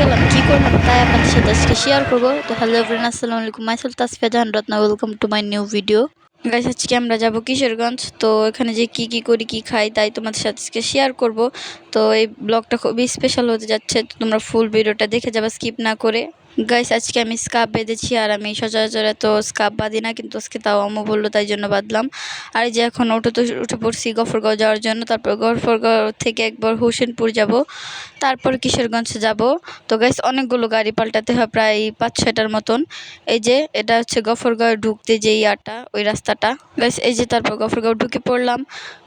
গেলাম, কি করলাম তাই আপনাদের সাথে আজকে শেয়ার করবো। তো হ্যালো এভরিওয়ান, আসসালামু আলাইকুম, myself Tasfia Jahan Ratna, welcome to my new video. Guys, আজকে আমরা যাব কিশোরগঞ্জ। তো এখানে যে কি করি কি খাই তাই তোমাদের সাথে আজকে শেয়ার করব। তো এই ব্লগটা খুবই স্পেশাল হতে যাচ্ছে, তো তোমরা ফুল ভিডিওটা দেখে যাবে স্কিপ না করে। গাইস, আজকে আমি স্কার্ফ বেঁধেছি, আর আমি সচরাচর এত স্কার্ফ বাঁধি না, কিন্তু আজকে তাও আম্মু বললো তাই জন্য বাঁধলাম। আর এই যে এখন উঠে পড়ছি গফরগাঁও যাওয়ার জন্য। তারপর গফরগাঁও থেকে একবার হোসেনপুর যাব, তারপর কিশোরগঞ্জ যাব। তো গাইস, অনেকগুলো গাড়ি পাল্টাতে হয়, প্রায় 5-6টার মতন। এই যে এটা হচ্ছে গফরগাঁও ঢুকতে যে ইয়াটা, ওই রাস্তাটা। গাইস, এই যে তারপর গফরগাঁও ঢুকে পড়লাম।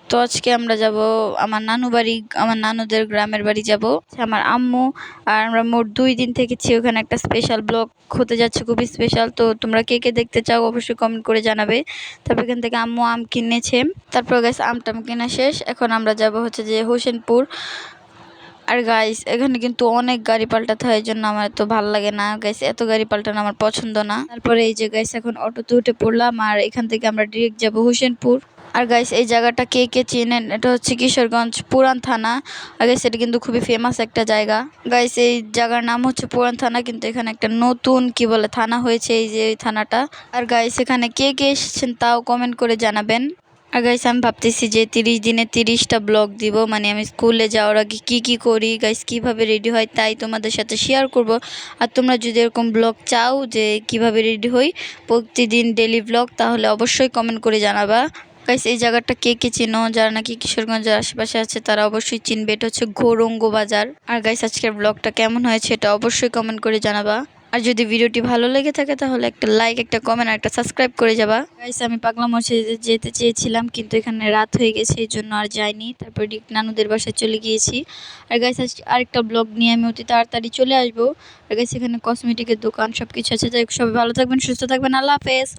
তো আজকে আমরা যাব আমার নানু বাড়ি, আমার নানুদের গ্রামের বাড়ি যাব। আমার আম্মু আর আমরা মোট 2 দিন থেকেছি ওখানে। একটা স্পেশাল ব্লগ হতে যাচ্ছে, খুবই স্পেশাল। তো তোমরা কে কে দেখতে চাও অবশ্যই কমেন্ট করে জানাবে। তারপর এখান থেকে আম্মু আম কিনেছে। তারপর গাইস, আমটাম কেনা শেষ, এখন আমরা যাব হচ্ছে যে হোসেনপুর। আর গাইস, এখানে কিন্তু অনেক গাড়ি পাল্টাতে হয়, এই জন্য আমার এত ভালো লাগে না। গাইস, এত গাড়ি পাল্টানো আমার পছন্দ না। তারপরে এই যে গাইস, এখন অটোতে উঠে পড়লাম, আর এখান থেকে আমরা ডিরেক্ট যাব হোসেনপুর। আর গাইস, এই জায়গাটা কে কে চেনেন, এটা হচ্ছে কিশোরগঞ্জ পুরান থানা। আর গাইস, এটা কিন্তু খুবই ফেমাস একটা জায়গা। গাইস, এই জায়গার নাম হচ্ছে পুরান থানা, কিন্তু এখানে একটা নতুন কি বলে থানা হয়েছে, এই যে এই থানাটা। আর গাইস, এখানে কে কে এসেছেন তাও কমেন্ট করে জানাবেন। আর গাইস, আমি ভাবতেছি যে 30 দিনে 30টা ব্লগ দিব, মানে আমি স্কুলে যাওয়ার আগে কি করি, গাইস কিভাবে রেডি হয় তাই তোমাদের সাথে শেয়ার করব। আর তোমরা যদি এরকম ব্লগ চাও যে কিভাবে রেডি হই প্রতিদিন ডেলি ব্লগ, তাহলে অবশ্যই কমেন্ট করে জানাবা। গাইস, এই জায়গাটা কে কে চিনো, যারা নাকি কিশোরগঞ্জের আশেপাশে আছে তারা অবশ্যই চিনবে। এটা হচ্ছে গৌরঙ্গ বাজার। আর গাইস, আজকের ব্লগটা কেমন হয়েছে এটা অবশ্যই কমেন্ট করে জানাবা। আর যদি ভিডিওটি ভালো লেগে থাকে তাহলে একটা লাইক, একটা কমেন্ট আর একটা সাবস্ক্রাইব করে যাবা। গাইস, আমি পাগলা মসজিদে যেতে চেয়েছিলাম, কিন্তু এখানে রাত হয়ে গেছে, এই জন্য আর যাইনি। তারপর নানুদের বাসায় চলে গিয়েছি। আর গাইস, আরেকটা ব্লগ নিয়ে আমি অতি তাড়াতাড়ি চলে আসবো। আর গাইস, এখানে কসমেটিকের দোকান সবকিছু আছে। যাই হোক, সবাই ভালো থাকবেন, সুস্থ থাকবেন, আল্লাহ হাফেজ।